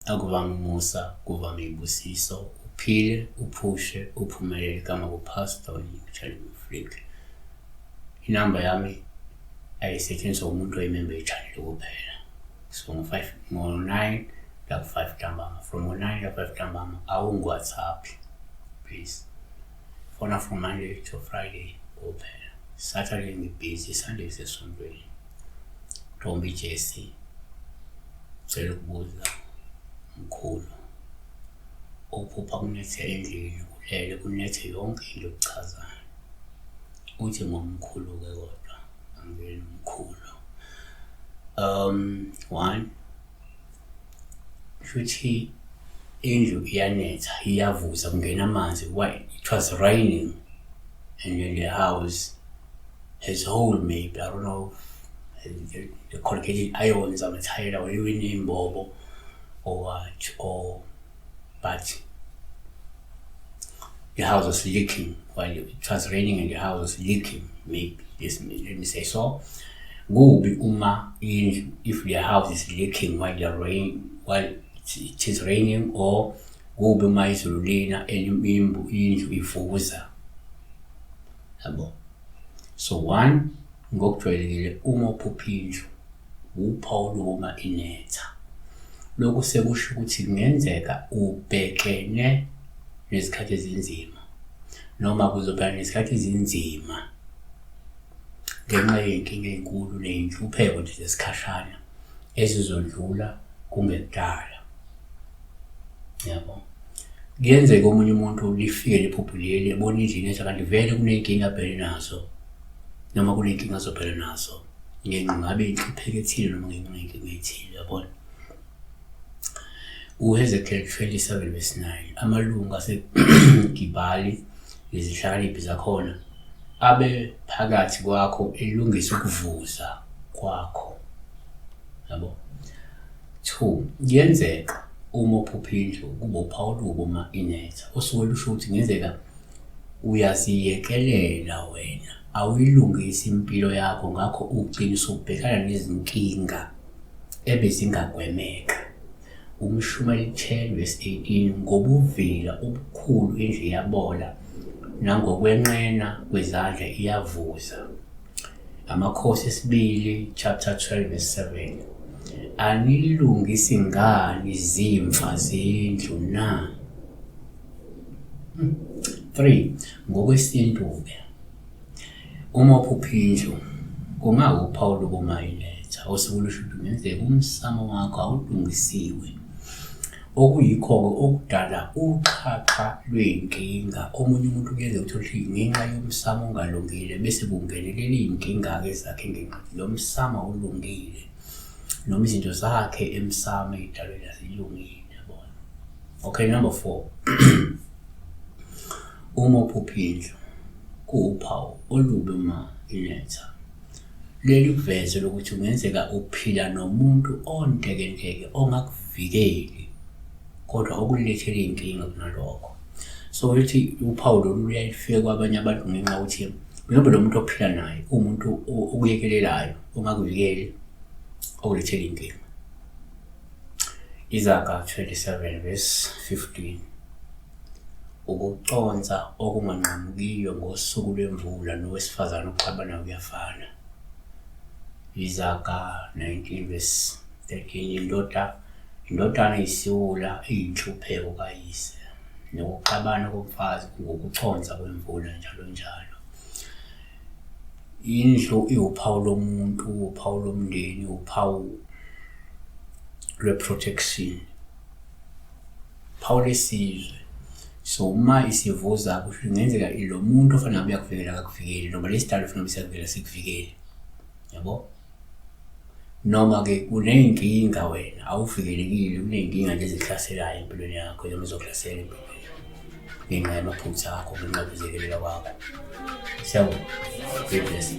Akuvame umusa, kuvame ibusiso, uphile, uphushe, uphumelele. Igama kuPastor Charlie Mfuleki. Inamba yami ayisetshenziswa umuntu oyimembe yechannel kuphela. So ngo-9 5 ntambama. From ngo-9 5 ntambama awungu-WhatsApp, please. Fona from Monday to Friday kuphela. Saturday ngibhizi, Sunday sesontweni. Ntombi Jesse, cela ukubuza mkhulu. Uphupha kunethe endlini, kulele kunethe yonke into okuchazayo. Uthi ngomkhulu-ke kodwa, angibeni mkhulu. 1, shuthi indlu iyanetha, iyavuza, kungena amanzi. Why? It was raining and then the house has hole, maybe, I don't know, the corrugated ions on the tire or even in Bobo or what, but the house was leaking while it was raining and the house was leaking, maybe, let me say so. Kubi uma if the house is leaking while it is raining, or kubi uma izulu lina indlu ivuza. Yabo. So 1, ngokujwayelekile uma uphupha indlu uphawu uma inetha. Lokhu sekusho ukuthi kungenzeka ubhekene nezikhathi ezinzima, noma kuzobhekana nezikhathi ezinzima ngenxa yenkinga enkulu neyinhlupheko nje zesikhashana ezizodlula kungekudala. Yabo. Kuyenzeka omunye umuntu lifike lephupho leli ebona indlu inetha kanti vele kunenkinga abhekene nazo, noma kunenkinga azobhekana nazo. Ngabe inhlupheko ethile noma ngenkinga ethile, yabona. uHezekiel 27:9, amalunga aseGibhali, izihlakaniphi zakhona, abe phakathi kwakho elungisa ukuvuza kwakho. Yabo. 2, kuyenzeka uma uphupha indlu kube uphawu uma inetha. Osuke lusho ukuthi kungenzeka uyaziyekelela wena, awuyilungisi impilo yakho, ngakho ugcina usubhekana nezinkinga ebezingagwemeka. Umshumayeli 10:18, ngobuvila obukhulu indlu iyabola, nangokwenqena kwezandla iyavuza. Amakhosi 2 chapter 12:7, anilungisi ngani izimfa zendlu na? 3, ngokwesintu-ke uma uphupha indlu kungawuphawu uma inetha. Osukulusho ukuthi kungenzeka umsamo wakho awulungisiwe, okuyikho-ke okudala uxhaxha lwey'nkinga. Omunye umuntu kuyenzeka ukuthi ngenxa yomsamo ongalungile bese kungenelela iy'nkinga-ke zakhe ngenxa lo msamo awulungile, noma izinto zakhe emsamo ey'dalweni azilungile, yabona. Okay, number 4, uma uphupha indlu kuwuphawu olubi uma inetha. Leli kuveze lokuthi kungenzeka uphila nomuntu ontekenteke ongakuvikeli, kodwa okulethela iy'nkinga kunalokho. So uthi uphawu lolu luyafika kwabanye abantu ngenxa yokuthi noma lo muntu ophila naye umuntu okuyekelelayo, ongakuvikeli, okulethela inkinga. Izaga 27:15, ukuconsa okunganqamukiyo ngosuku lwemvula nowesifazane oxabanayo kuyafana. Izaga 19:13, indodana isiwula iyinhlupheko kayise, nokuxabana komfazi ngokuconsa kwemvula, njalo njalo. Indlu iwuphawu lomuntu, uphawu lomndeni, uphawu lwe-protection, uphawu lesizwe. So uma isivuza kusho kungenzeka lo muntu ofanele uyakuvikela akakuvikeli, noma lesidalo ofanele siyakuvikela sikuvikeli, yabo. Noma-ke kuney'nkinga wena awuvikelekile, kuney'nkinga nje ezikuhlaselayo empilweni yakho, noma ezokuhlasela empilweni ngenxa yamaphutha akho, ngenxa yokuzekelela kwakho. Siyabona. God bless you.